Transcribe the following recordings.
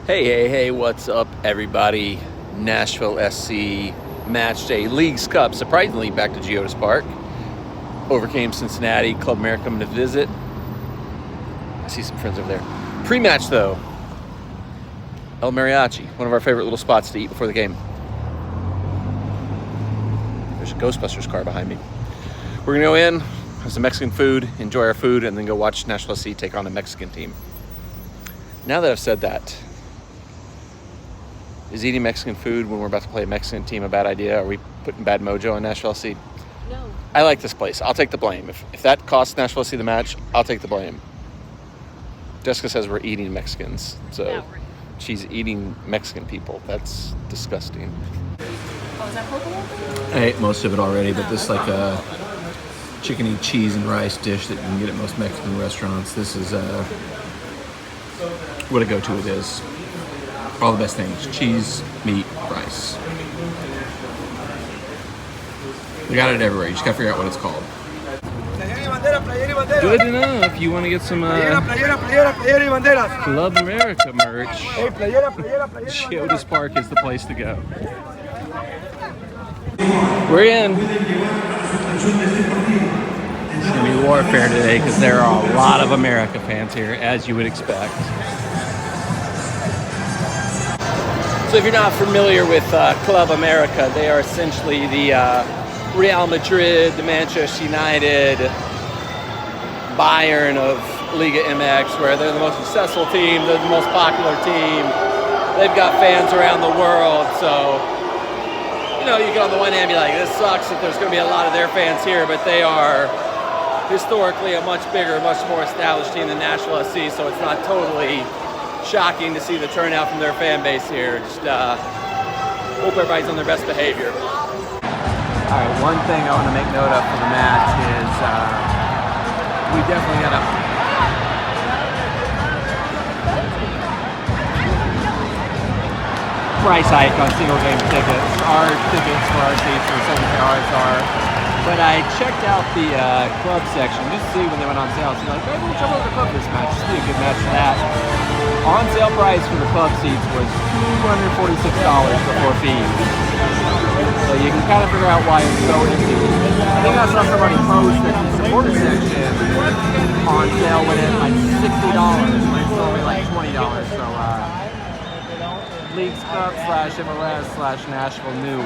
Hey, what's up, everybody? Nashville SC Match Day Leagues Cup, surprisingly back to Geodis Park. Overcame Cincinnati, Club America coming to visit. I see some friends over there. Pre-match, though, El Mariachi, one of our favorite little spots to eat before the game. There's a Ghostbusters car behind me. We're going to go in, have some Mexican food, enjoy our food, and then go watch Nashville SC take on a Mexican team. Now that I've said that, is eating Mexican food when we're about to play a Mexican team a bad idea? Are we putting bad mojo on Nashville SC? No. I like this place. I'll take the blame. If that costs Nashville SC the match, I'll take the blame. Jessica says we're eating Mexicans. So she's eating Mexican people. That's disgusting. Oh, is that purple? I ate most of it already, but this is like a chicken and cheese and rice dish that you can get at most Mexican restaurants. This is what a go-to it is. All the best things: cheese, meat, rice. We got it everywhere. You just gotta figure out what it's called. Good enough. You want to get some Club America merch? Geodis Park is the place to go. We're in. It's gonna be warfare today because there are a lot of America fans here, as you would expect. So if you're not familiar with Club America, they are essentially the Real Madrid, the Manchester United, Bayern of Liga MX, where they're the most successful team, they're the most popular team. They've got fans around the world, so you can on the one hand be like, this sucks that there's going to be a lot of their fans here, but they are historically a much bigger, much more established team than Nashville SC, so it's not totally shocking to see the turnout from their fan base here. Just hope everybody's on their best behavior. All right, one thing I want to make note of for the match is we definitely got a price hike on single game tickets. Our tickets for our seats are $70 are. But I checked out the club section just to see when they went on sale. So like, maybe we'll jump over the club this match. Just be a good match for that. On sale price for the club seats was $246 before fees. So you can kind of figure out why it's so empty. I think I saw somebody post that the supporter section on sale went at like $60 when it's only like $20. So Leagues Cup / Nashville New.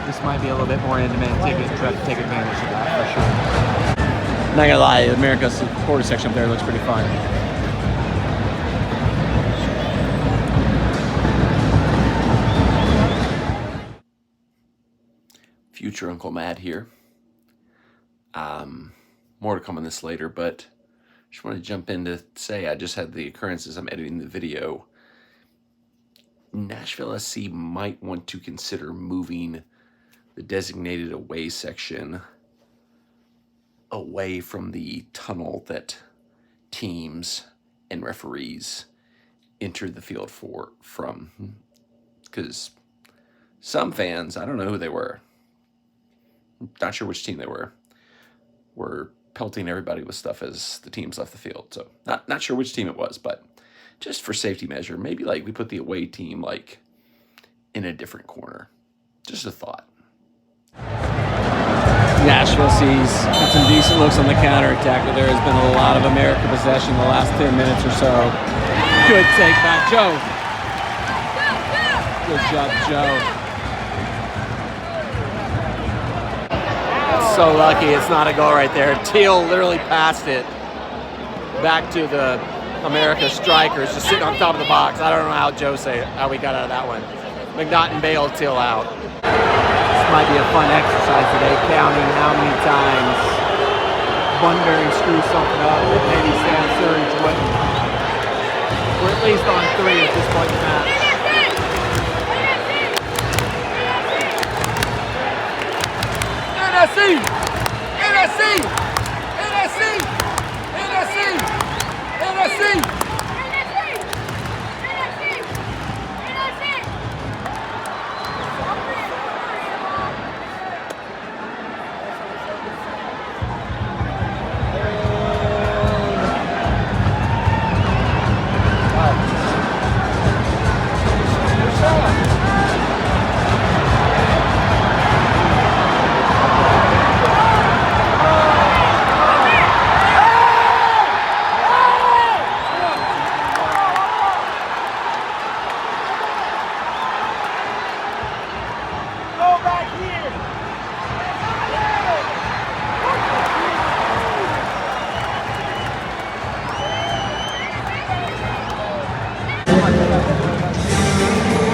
This might be a little bit more in-demand ticket. Try to take advantage of that for sure. Not gonna lie, America's supporter section up there looks pretty fun. Future Uncle Matt here. More to come on this later, but just want to jump in to say I just had the occurrence as I'm editing the video. Nashville SC might want to consider moving the designated away section away from the tunnel that teams and referees enter the field from. Because some fans, I don't know who they were, not sure which team they were pelting everybody with stuff as the teams left the field. So not sure which team it was, but just for safety measure, maybe like we put the away team like in a different corner. Just a thought. Nashville sees some decent looks on the counterattack, but there has been a lot of American possession the last 10 minutes or so. Good take by Joe. Good job, Joe. So lucky it's not a goal right there. Teal literally passed it back to the America strikers, just sitting on top of the box. I don't know how we got out of that one. McNaughton bailed Teal out. This might be a fun exercise today, counting how many times Bunbury screws something up that maybe Sam Surge wouldn't. We're at least on 3 at this point in the match.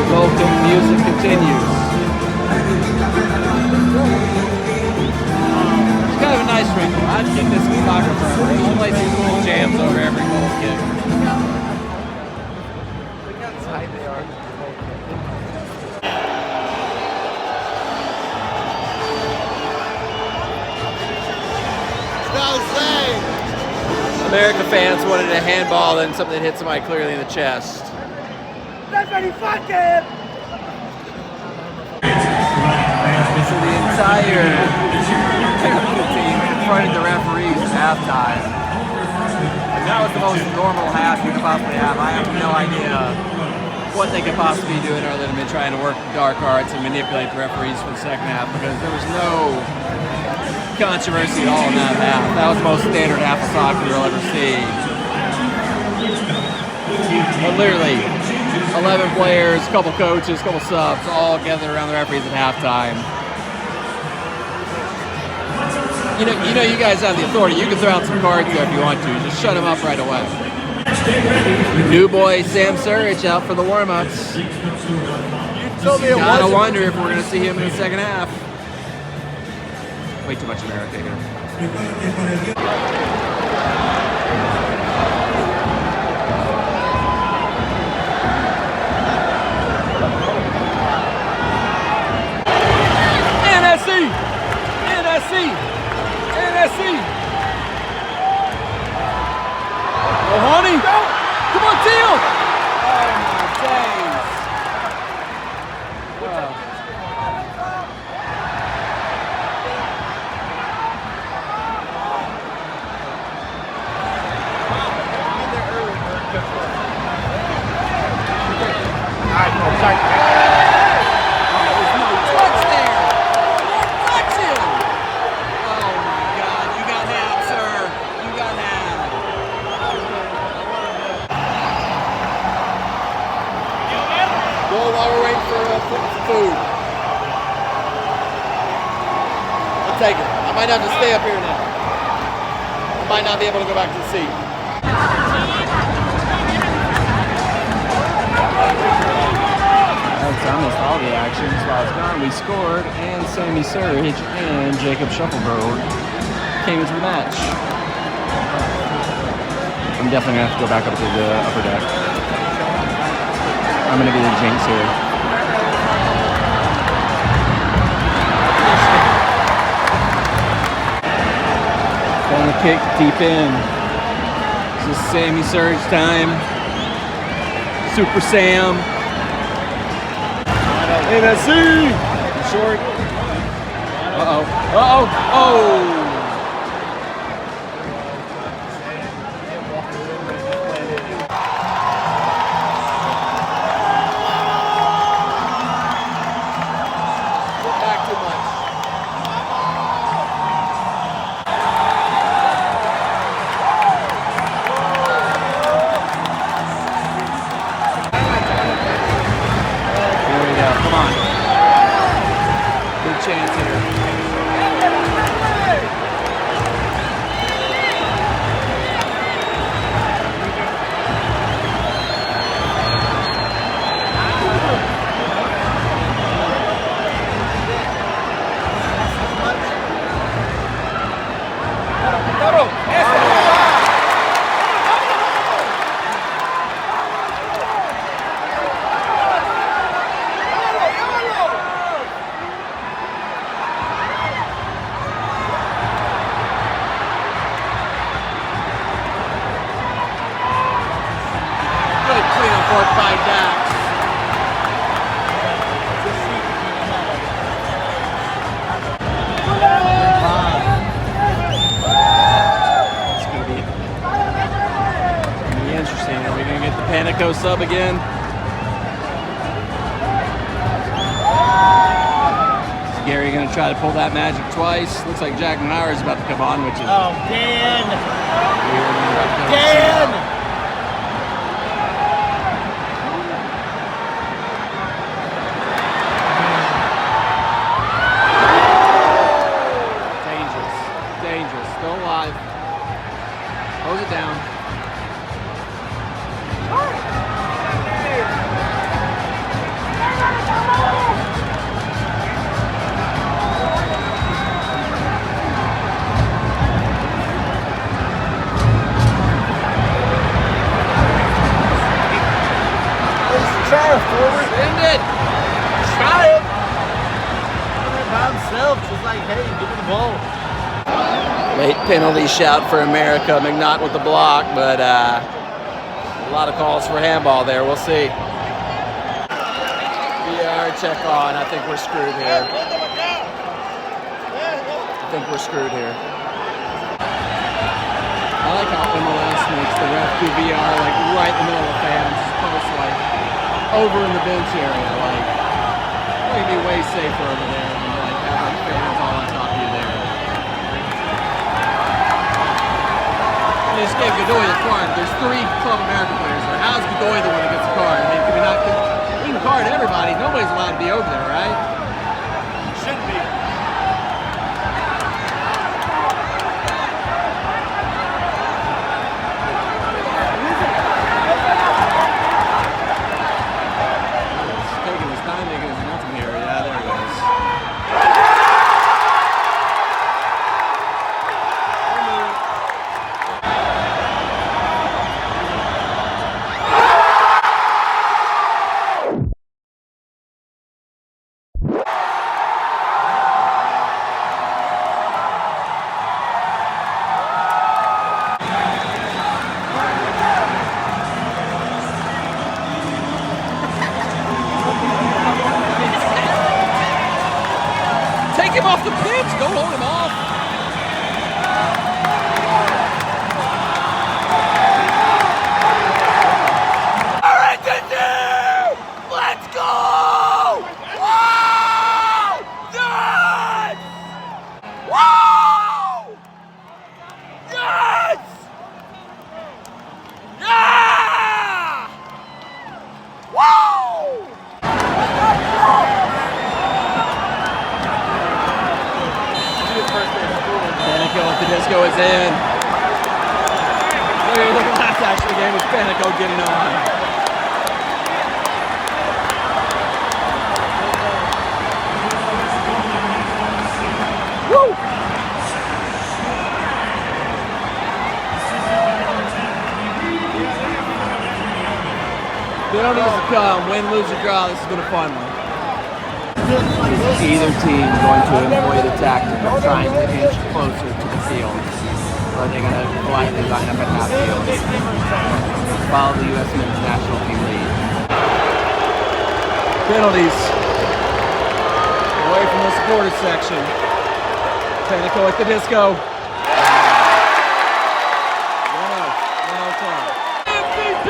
Welcome music continues. It's kind of a nice rink. I'd keep this in soccer forever. I'll play some cool jams over every goal kick. Look how tight they are. America fans wanted a handball and something that hit somebody clearly in the chest. That's very fucking! So the entire team confronted the referees at halftime. And that was the most normal half you could possibly have. I have no idea what they could possibly be doing other than trying to work dark arts and manipulate the referees for the second half, because there was no controversy at all in that half. That was the most standard half of soccer you'll ever see. But literally, 11 players, a couple coaches, a couple subs, all gathered around the referees at halftime. You know, you guys have the authority. You can throw out some cards there if you want to. Just shut them up right away. New boy Sam Surridge out for the warm-ups. Gotta wonder if we're gonna see him in the second half. Way too much America here. NSC! Oh, honey! Come on, Teal! Oh, my days. Wow. Food. I'll take it. I might have to stay up here now. I might not be able to go back to the seat. I missed all the actions while I was gone. We scored, and Sammy Surridge and Jacob Shufflebird came into the match. I'm definitely gonna have to go back up to the upper deck. I'm gonna be the jinx here. On the kick deep in. This is Sammy Surridge time. Super Sam. NSC! Short. Uh-oh. Uh-oh. Oh! Panico sub again. Is Gary gonna try to pull that magic twice? Looks like Jack Maurer is about to come on, which is Dan! weird. Dan! Dangerous. Still alive. Close it down. fire forward. Send it. Try it. By himself, just like, hey, give me the ball. Late penalty shout for America. McNaught with the block, but a lot of calls for handball there. We'll see. VR check on. I think we're screwed here. I think we're screwed here. I like how MLS makes the ref do VR like right in the middle of the fans, as opposed to like over in the bench area. Like, it'd be way safer over there than like having fans all on top of you there. I mean, this gave Godoy the card. There's 3 Club America players there. How's Godoy the one that gets the card? I mean, can we not? We can card everybody. Nobody's allowed to be over there, right? Shouldn't be. Taking his time, making his momentum here. Yeah, there it goes. Take him off the pitch. Don't hold him off. Let's go! Wow! Yes! Wow! Yes! Yeah! Wow! Panico at the disco is in. Look at the last action of the game with Panico getting on. Woo! Penalties to come. Win, lose, or draw. This has been a fun one. Either team going to employ the tactic of trying to inch closer to the field, or are they going to politely line up at half field? Follow the U.S. men's national team lead. Penalties. Away from the supporters section. Panico at the disco. 1-0. MVP!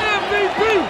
MVP!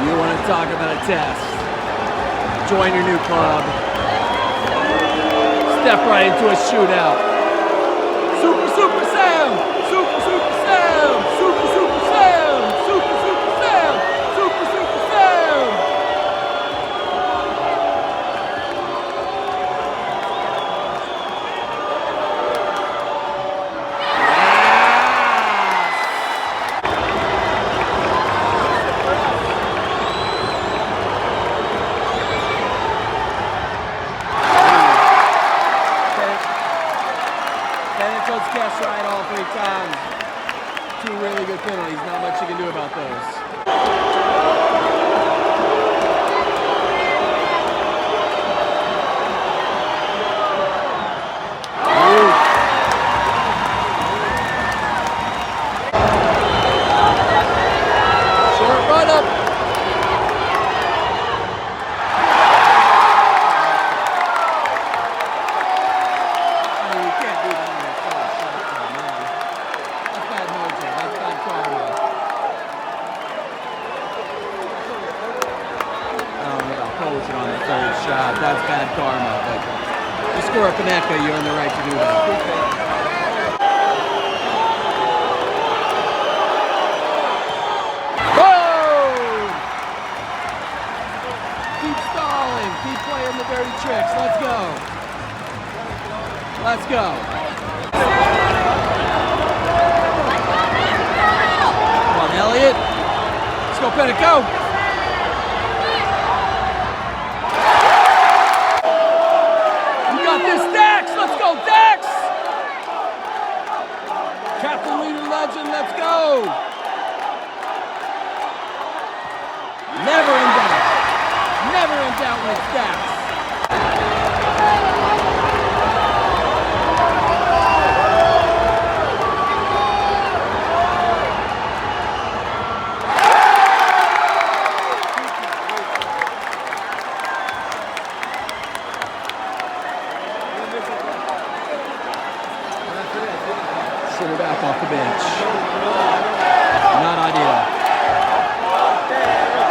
You want to talk about a test? Join your new club. Step right into a shootout. Super Sam! Super Sam! Super Sam! Super Sam! Super Sam! Panico's catch right all 3 times. 2 really good penalties. Not much you can do about those. Short run up. that's bad karma. But if you score a Panenka, you earn the right to do that. Boom! Keep stalling. Keep playing the dirty tricks. Let's go. Let's go. Come on, Elliot. Let's go, Pettit, go. You got this, Dax. Let's go, Dax. Captain, leader, legend. Let's go. Never in doubt. Never in doubt when it's Dax. Center back off the bench. Not ideal.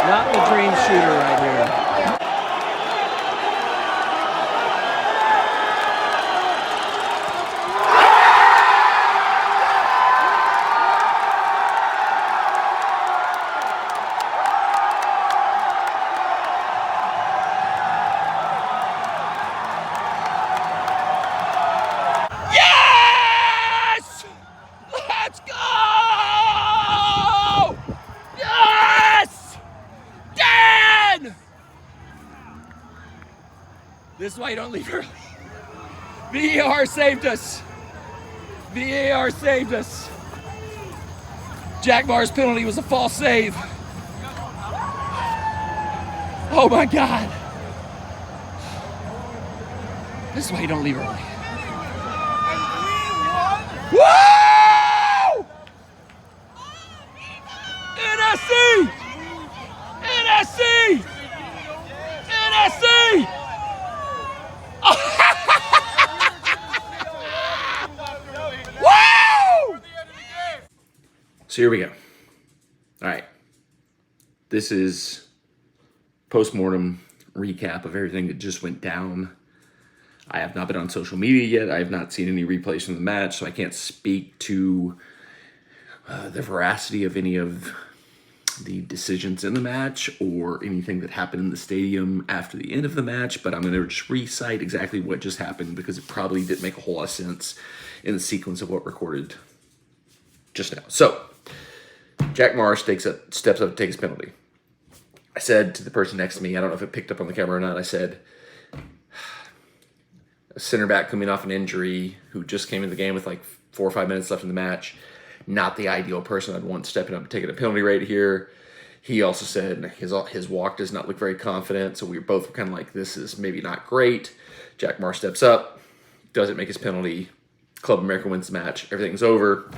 Not the dream shooter right here. Yes! Let's go! Yes! Dan! This is why you don't leave early. VAR saved us. VAR saved us. Jack Marr's penalty was a false save. Oh my God. This is why you don't leave early. Woo! NSC! NSC! NSC! Woo! So here we go. All right. This is post-mortem recap of everything that just went down. I have not been on social media yet. I have not seen any replays from the match, so I can't speak to the veracity of any of the decisions in the match or anything that happened in the stadium after the end of the match, but I'm going to just recite exactly what just happened because it probably didn't make a whole lot of sense in the sequence of what recorded just now. So, Jack Marr steps up to take his penalty. I said to the person next to me, I don't know if it picked up on the camera or not, I said, a center back coming off an injury who just came in the game with like 4 or 5 minutes left in the match. Not the ideal person I'd want stepping up and taking a penalty right here. He also said his walk does not look very confident, so we were both kind of like, this is maybe not great. Jack Marr steps up, doesn't make his penalty. Club America wins the match. Everything's over.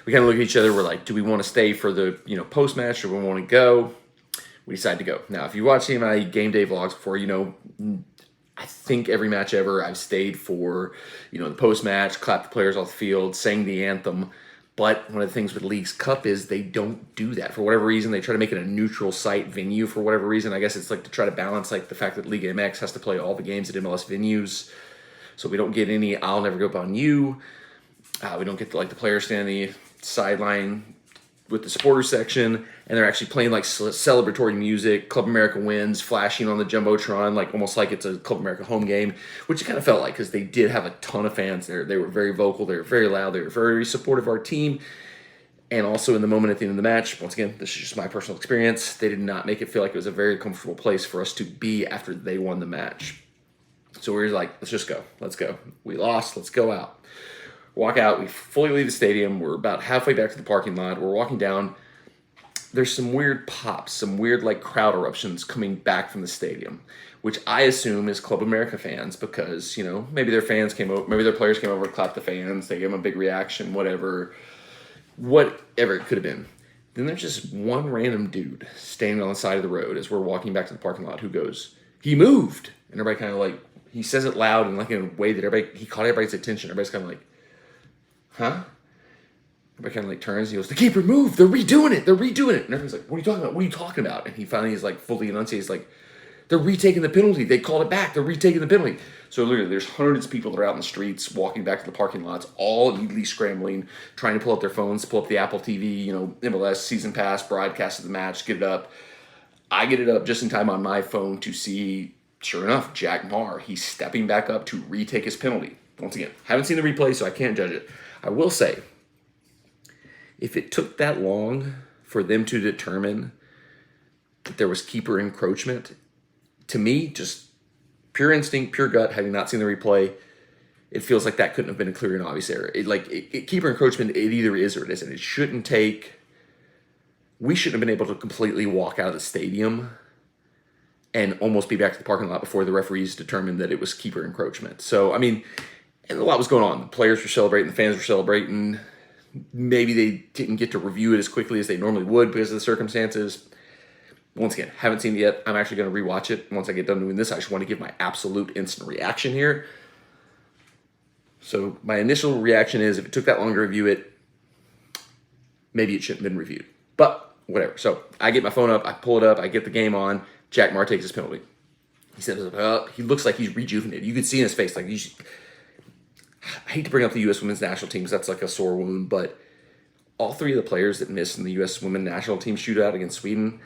We kind of look at each other. We're like, do we want to stay for the post-match or do we want to go? We decide to go. Now, if you watch CMI game day vlogs before, I think every match ever I've stayed for, the post-match, clap the players off the field, sang the anthem. But one of the things with League's Cup is they don't do that. For whatever reason, they try to make it a neutral site venue for whatever reason. I guess it's like to try to balance like the fact that Liga MX has to play all the games at MLS venues. So we don't get any I'll never go up on you. We don't get the players standing on the sideline with the supporter section, and they're actually playing like celebratory music. Club America wins, flashing on the Jumbotron, like almost like it's a Club America home game, which it kind of felt like because they did have a ton of fans there. They were very vocal, they were very loud, they were very supportive of our team. And also in the moment at the end of the match, once again, this is just my personal experience, they did not make it feel like it was a very comfortable place for us to be after they won the match. So we were like, let's just go. Let's go. We lost. Let's go out. Walk out. We fully leave the stadium. We're about halfway back to the parking lot. We're walking down. There's some weird pops, some weird crowd eruptions coming back from the stadium, which I assume is Club America fans because, maybe their fans came over, maybe their players came over, clapped the fans, they gave them a big reaction, whatever it could have been. Then there's just one random dude standing on the side of the road as we're walking back to the parking lot who goes, he moved. And everybody kind of he says it loud and in a way that he caught everybody's attention. Everybody's kind of like, huh? Everybody kind of turns and he goes, the keeper moved. They're redoing it. And everyone's like, what are you talking about? What are you talking about? And he finally is fully enunciates, They're retaking the penalty. They called it back. They're retaking the penalty. So literally, there's hundreds of people that are out in the streets, walking back to the parking lots, all immediately scrambling, trying to pull up their phones, pull up the Apple TV, MLS season pass, broadcast of the match, get it up. I get it up just in time on my phone to see, sure enough, Jack Marr. He's stepping back up to retake his penalty. Once again, haven't seen the replay, so I can't judge it. I will say, if it took that long for them to determine that there was keeper encroachment, to me, just pure instinct, pure gut, having not seen the replay, it feels like that couldn't have been a clear and obvious error. Keeper encroachment, it either is or it isn't. It shouldn't take... We shouldn't have been able to completely walk out of the stadium and almost be back to the parking lot before the referees determined that it was keeper encroachment. So, I mean, and a lot was going on. The players were celebrating, the fans were celebrating. Maybe they didn't get to review it as quickly as they normally would because of the circumstances. Once again, haven't seen it yet. I'm actually going to rewatch it once I get done doing this. I just want to give my absolute instant reaction here. So my initial reaction is, if it took that long to review it, maybe it shouldn't have been reviewed. But whatever. So I get my phone up, I pull it up, I get the game on. Jack Marr takes his penalty. He steps up. He looks like he's rejuvenated. You can see in his face, like, I hate to bring up the U.S. women's national team because that's like a sore wound, but all three of the players that missed in the U.S. women's national team shootout against Sweden,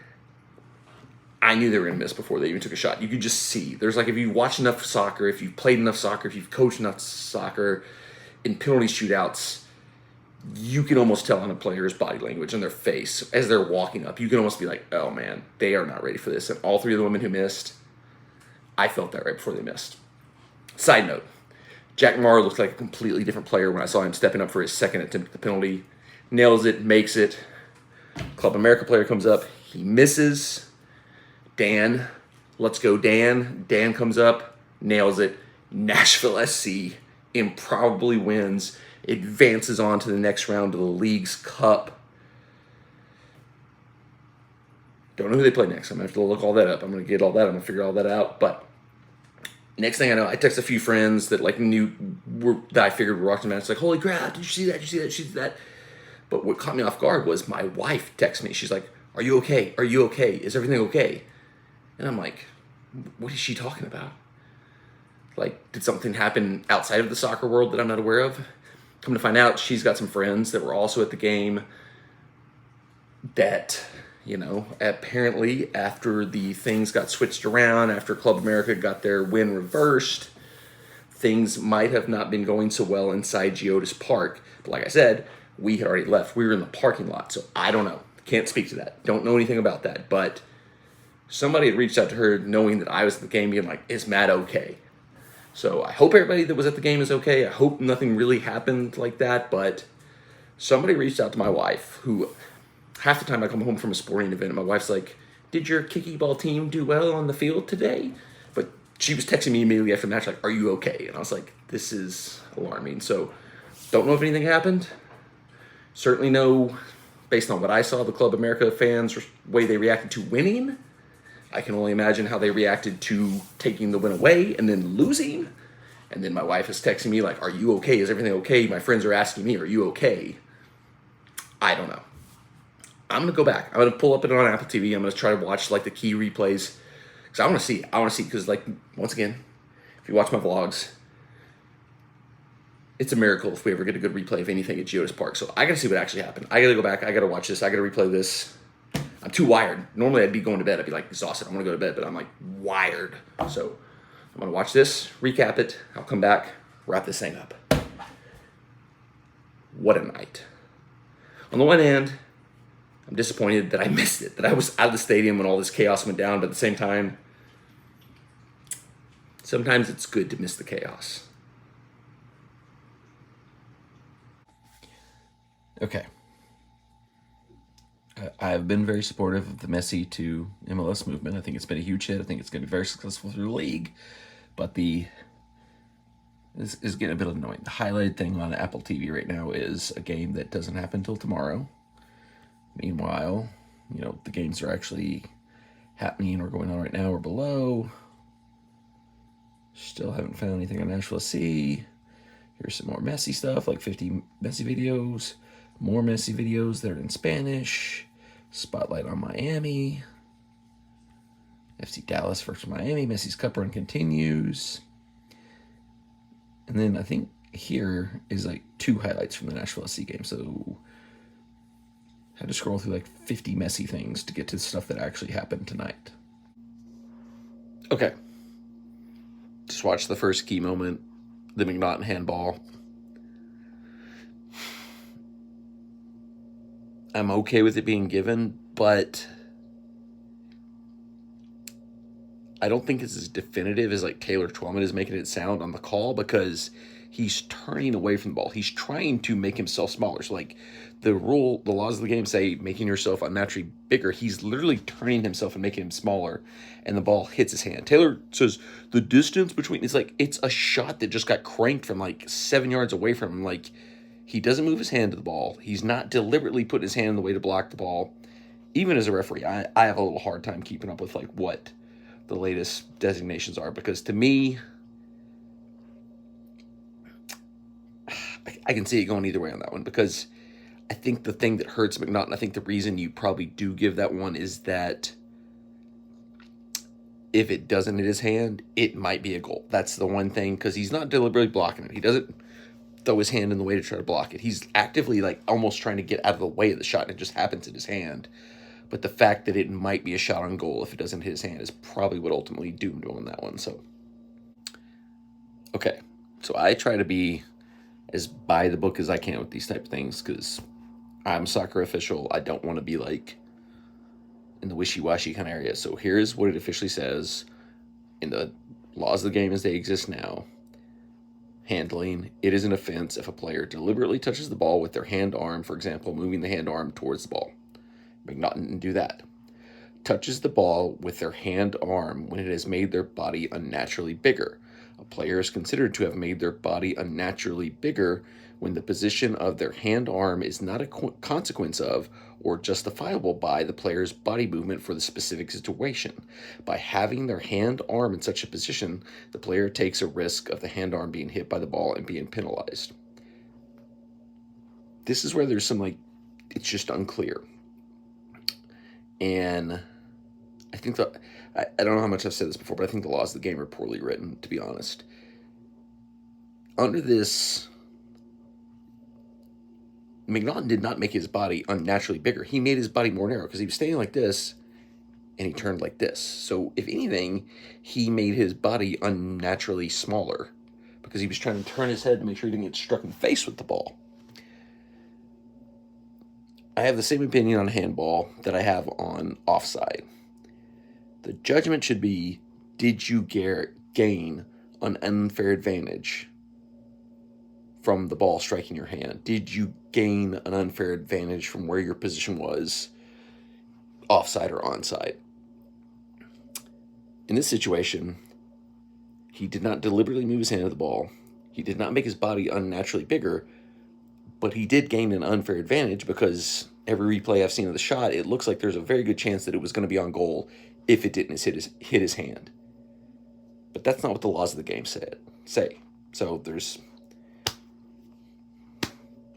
I knew they were going to miss before they even took a shot. You could just see. There's like, if you watch enough soccer, if you've played enough soccer, if you've coached enough soccer in penalty shootouts, you can almost tell on a player's body language and their face as they're walking up. You can almost be like, oh man, they are not ready for this. And all three of the women who missed, I felt that right before they missed. Side note, Jack Marr looked like a completely different player when I saw him stepping up for his second attempt at the penalty. Nails it, makes it. Club America player comes up, he misses. Dan, let's go Dan. Dan comes up, nails it. Nashville SC improbably wins, advances on to the next round of the League's Cup. Don't know who they play next. I'm going to have to look all that up. I'm going to get all that. I'm going to figure all that out. But next thing I know, I text a few friends that that I figured were watching the match. It's like, holy crap, did you see that? Did you see that? Did you see that? But what caught me off guard was my wife texted me. She's like, are you okay? Are you okay? Is everything okay? And I'm like, what is she talking about? Like, did something happen outside of the soccer world that I'm not aware of? Come to find out, she's got some friends that were also at the game that, apparently after the things got switched around, after Club America got their win reversed, things might have not been going so well inside Geodis Park. But like I said, we had already left. We were in the parking lot, so I don't know. Can't speak to that. Don't know anything about that. But somebody had reached out to her knowing that I was at the game, being like, is Matt okay? So I hope everybody that was at the game is okay. I hope nothing really happened like that. But somebody reached out to my wife, who half the time I come home from a sporting event, and my wife's like, did your kicky ball team do well on the field today? But she was texting me immediately after the match, like, are you okay? And I was like, this is alarming. So don't know if anything happened. Certainly know, based on what I saw, the Club America fans, way they reacted to winning. I can only imagine how they reacted to taking the win away and then losing. And then my wife is texting me like, are you okay? Is everything okay? My friends are asking me, are you okay? I don't know. I'm going to go back. I'm going to pull up it on Apple TV. I'm going to try to watch like the key replays. Because I want to see. Because like, once again, if you watch my vlogs, it's a miracle if we ever get a good replay of anything at Geodis Park. So I got to see what actually happened. I got to go back. I got to watch this. I got to replay this. I'm too wired. Normally I'd be going to bed. I'd be like exhausted. I want to go to bed, but I'm like wired. So I'm going to watch this, recap it. I'll come back, wrap this thing up. What a night. On the one hand, I'm disappointed that I missed it, that I was out of the stadium when all this chaos went down, but at the same time, sometimes it's good to miss the chaos. Okay. I've been very supportive of the Messi to MLS movement. I think it's been a huge hit. I think it's going to be very successful through the league. But this is getting a bit annoying. The highlighted thing on Apple TV right now is a game that doesn't happen until tomorrow. Meanwhile, the games are actually happening or going on right now or below. Still haven't found anything on Nashville SC. Here's some more Messi stuff, like 50 Messi videos. More Messi videos that are in Spanish. Spotlight on Miami. FC Dallas versus Miami. Messi's Cup run continues. And then I think here is like 2 highlights from the Nashville SC game. So I had to scroll through like 50 Messi things to get to the stuff that actually happened tonight. Okay. Just watch the first key moment, the McNaughton handball. I'm okay with it being given, but I don't think it's as definitive as like Taylor Twellman is making it sound on the call, because he's turning away from the ball. He's trying to make himself smaller. So like the laws of the game say making yourself unnaturally bigger. He's literally turning himself and making him smaller, and the ball hits his hand. Taylor says the distance between, it's a shot that just got cranked from like 7 yards away from him. Like, he doesn't move his hand to the ball. He's not deliberately putting his hand in the way to block the ball. Even as a referee, I have a little hard time keeping up with like what the latest designations are, because to me, I can see it going either way on that one, because I think the thing that hurts McNaughton, I think the reason you probably do give that one is that if it doesn't hit his hand, it might be a goal. That's the one thing, because he's not deliberately blocking it. He doesn't throw his hand in the way to try to block it. He's actively like almost trying to get out of the way of the shot, and it just happens in his hand. But the fact that it might be a shot on goal if it doesn't hit his hand is probably what ultimately doomed him on that one. So, okay. So I try to be as by the book as I can with these type of things, because I'm a soccer official. I don't want to be like in the wishy-washy kind of area. So here's what it officially says in the laws of the game as they exist now. Handling: it is an offense if a player deliberately touches the ball with their hand arm, for example, moving the hand arm towards the ball. McNaughton didn't do that. Touches the ball with their hand arm when it has made their body unnaturally bigger. A player is considered to have made their body unnaturally bigger when the position of their hand arm is not a consequence of or justifiable by the player's body movement for the specific situation. By having their hand arm in such a position, the player takes a risk of the hand arm being hit by the ball and being penalized. This is where there's some it's just unclear. And I think I don't know how much I've said this before, but I think the laws of the game are poorly written, to be honest. Under this, McNaughton did not make his body unnaturally bigger. He made his body more narrow, because he was standing like this and he turned like this. So if anything, he made his body unnaturally smaller, because he was trying to turn his head to make sure he didn't get struck in the face with the ball. I have the same opinion on handball that I have on offside. The judgment should be, did you gain an unfair advantage from the ball striking your hand? Did you gain an unfair advantage from where your position was, offside or onside? In this situation, he did not deliberately move his hand to the ball. He did not make his body unnaturally bigger, but he did gain an unfair advantage, because every replay I've seen of the shot, it looks like there's a very good chance that it was going to be on goal if it didn't hit his hand. But that's not what the laws of the game say. So there's...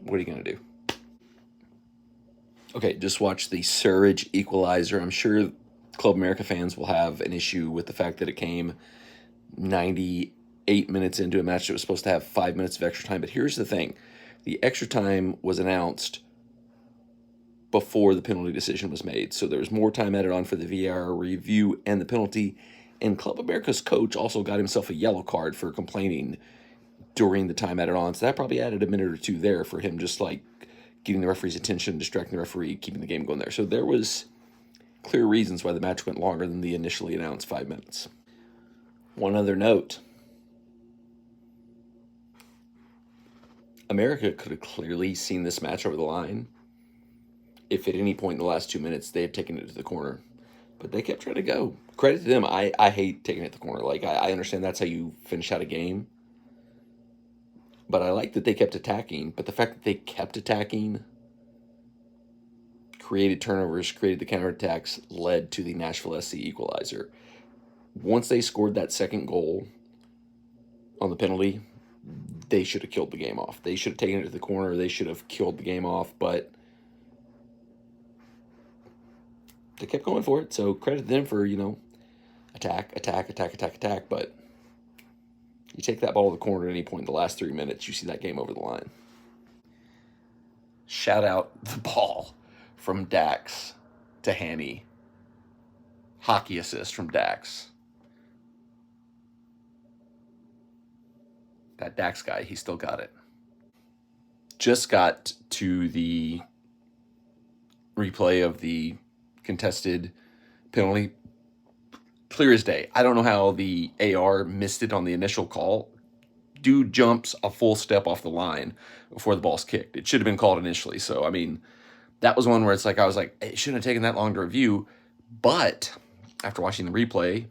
what are you going to do? Okay, just watch the surge equalizer. I'm sure Club America fans will have an issue with the fact that it came 98 minutes into a match that was supposed to have 5 minutes of extra time. But here's the thing. The extra time was announced before the penalty decision was made. So there was more time added on for the VAR review and the penalty. And Club America's coach also got himself a yellow card for complaining during the time added on. So that probably added a minute or two there for him, just like getting the referee's attention, distracting the referee, keeping the game going there. So there was clear reasons why the match went longer than the initially announced 5 minutes. One other note. America could have clearly seen this match over the line if at any point in the last 2 minutes they had taken it to the corner. But they kept trying to go. Credit to them. I hate taking it to the corner. I understand that's how you finish out a game. But I like that they kept attacking. But the fact that they kept attacking, created turnovers, created the counterattacks, led to the Nashville SC equalizer. Once they scored that second goal on the penalty, they should have killed the game off. They should have taken it to the corner. They should have killed the game off, but they kept going for it. So credit to them for, attack, attack, attack, attack, attack. But you take that ball to the corner at any point in the last 3 minutes, you see that game over the line. Shout out the ball from Dax to Hanny. Hockey assist from Dax. That Dax guy, he still got it. Just got to the replay of the contested penalty. Clear as day. I don't know how the AR missed it on the initial call. Dude jumps a full step off the line before the ball's kicked. It should have been called initially. So, I mean, that was one where it's like, I was like, it shouldn't have taken that long to review. But after watching the replay,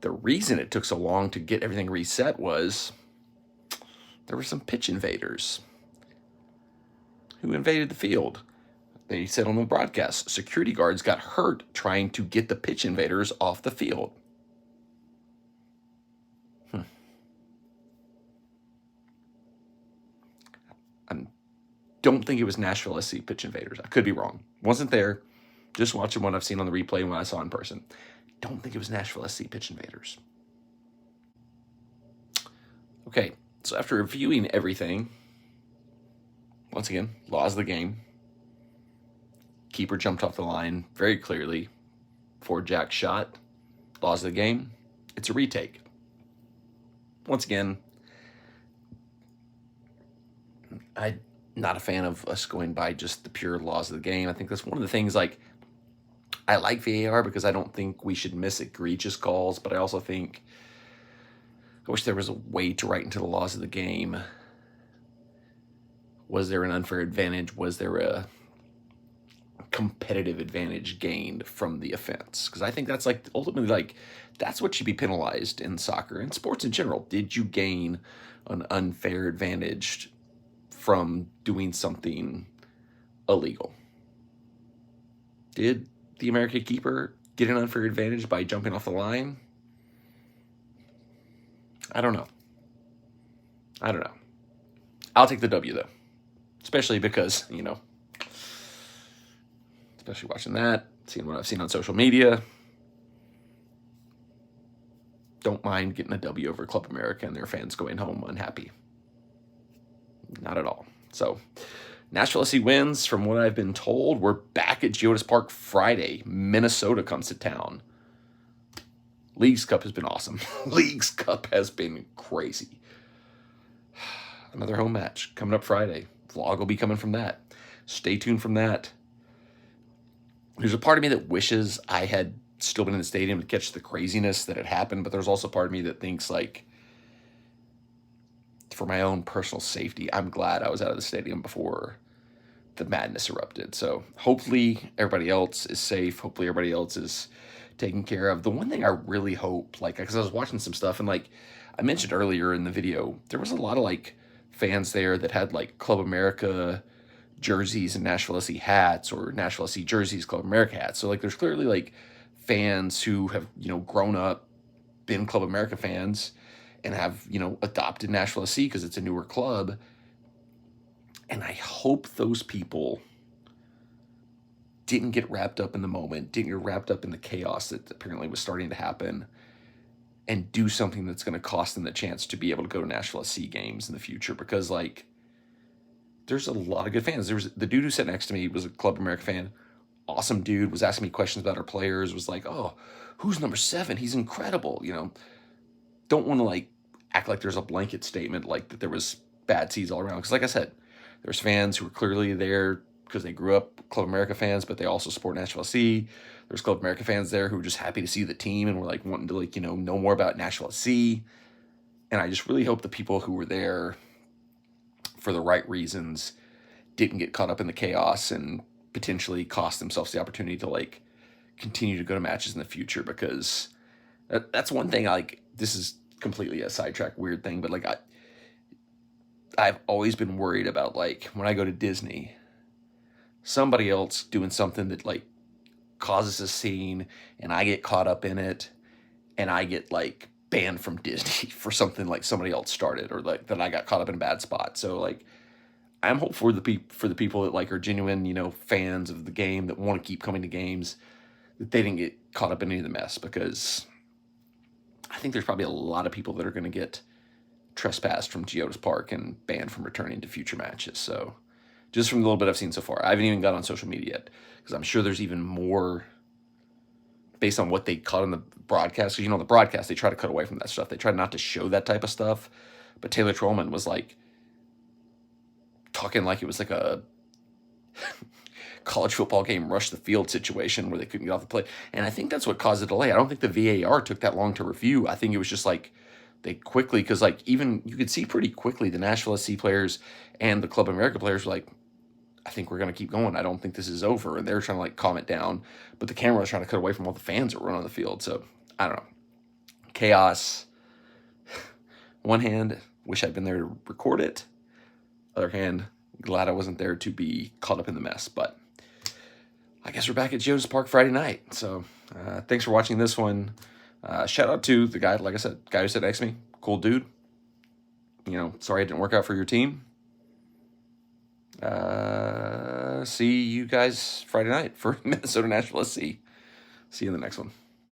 the reason it took so long to get everything reset was there were some pitch invaders who invaded the field. They said on the broadcast, security guards got hurt trying to get the pitch invaders off the field. I don't think it was Nashville SC pitch invaders. I could be wrong. Wasn't there. Just watching what I've seen on the replay and what I saw in person. Don't think it was Nashville SC pitch invaders. Okay, so after reviewing everything, once again, laws of the game. Keeper jumped off the line very clearly for Jack's shot. Laws of the game. It's a retake. Once again, I'm not a fan of us going by just the pure laws of the game. I think that's one of the things, like, I like VAR because I don't think we should miss egregious calls, but I also think I wish there was a way to write into the laws of the game. Was there an unfair advantage? Was there a competitive advantage gained from the offense? Because I think that's like ultimately like that's what should be penalized in soccer and sports in general. Did you gain an unfair advantage from doing something illegal? Did the American keeper get an unfair advantage by jumping off the line? I don't know. I'll take the W, though. Especially because, especially watching that, seeing what I've seen on social media. Don't mind getting a W over Club America and their fans going home unhappy. Not at all. So, Nashville SC wins. From what I've been told, we're back at Geodis Park Friday. Minnesota comes to town. Leagues Cup has been awesome. Leagues Cup has been crazy. Another home match coming up Friday. Vlog will be coming from that. Stay tuned from that. There's a part of me that wishes I had still been in the stadium to catch the craziness that had happened, but there's also part of me that thinks, like, for my own personal safety, I'm glad I was out of the stadium before the madness erupted. So hopefully everybody else is safe. Hopefully everybody else is taken care of. The one thing I really hope, like, because I was watching some stuff and, like, I mentioned earlier in the video, there was a lot of, like, fans there that had, like, Club America jerseys and Nashville SC hats, or Nashville SC jerseys, Club America hats. So, like, there's clearly, like, fans who have, grown up, been Club America fans, and have, adopted Nashville SC because it's a newer club. And I hope those people didn't get wrapped up in the moment, didn't get wrapped up in the chaos that apparently was starting to happen, and do something that's going to cost them the chance to be able to go to Nashville SC games in the future. Because, like, there's a lot of good fans. There was the dude who sat next to me was a Club America fan. Awesome dude, was asking me questions about our players, was like, oh, who's number 7? He's incredible, Don't want to, like, act like there's a blanket statement, like, that there was bad seeds all around. Because, like I said, there's fans who are clearly there because they grew up Club America fans, but they also support Nashville SC. There's Club America fans there who are just happy to see the team and were, like, wanting to, like, know more about Nashville SC. And I just really hope the people who were there for the right reasons didn't get caught up in the chaos and potentially cost themselves the opportunity to, like, continue to go to matches in the future. Because that's one thing, like, this is completely a sidetrack weird thing, but, like, I've always been worried about, like, when I go to Disney, somebody else doing something that, like, causes a scene and I get caught up in it and I get, like, banned from Disney for something like somebody else started, or, like, that I got caught up in a bad spot. So, like, I'm hopeful for the people that, like, are genuine, fans of the game that want to keep coming to games, that they didn't get caught up in any of the mess. Because I think there's probably a lot of people that are going to get trespassed from Geodis Park and banned from returning to future matches. So just from the little bit I've seen so far, I haven't even got on social media yet because I'm sure there's even more based on what they caught in the broadcast. Because, you know, the broadcast, they try to cut away from that stuff. They try not to show that type of stuff. But Taylor Trollman was like talking like it was like a college football game rush the field situation where they couldn't get off the play. And I think that's what caused the delay. I don't think the VAR took that long to review. I think it was just like they quickly, because like even you could see pretty quickly the Nashville SC players and the Club America players were like, I think we're going to keep going. I don't think this is over. And they were trying to like calm it down. But the camera was trying to cut away from all the fans that were running on the field. So I don't know. Chaos. One hand, wish I'd been there to record it. Other hand, glad I wasn't there to be caught up in the mess. But I guess we're back at Geodis Park Friday night. So thanks for watching this one. Shout out to the guy, like I said, guy who said next to me. Cool dude. You know, sorry it didn't work out for your team. See you guys Friday night for Minnesota Nashville SC. See you in the next one.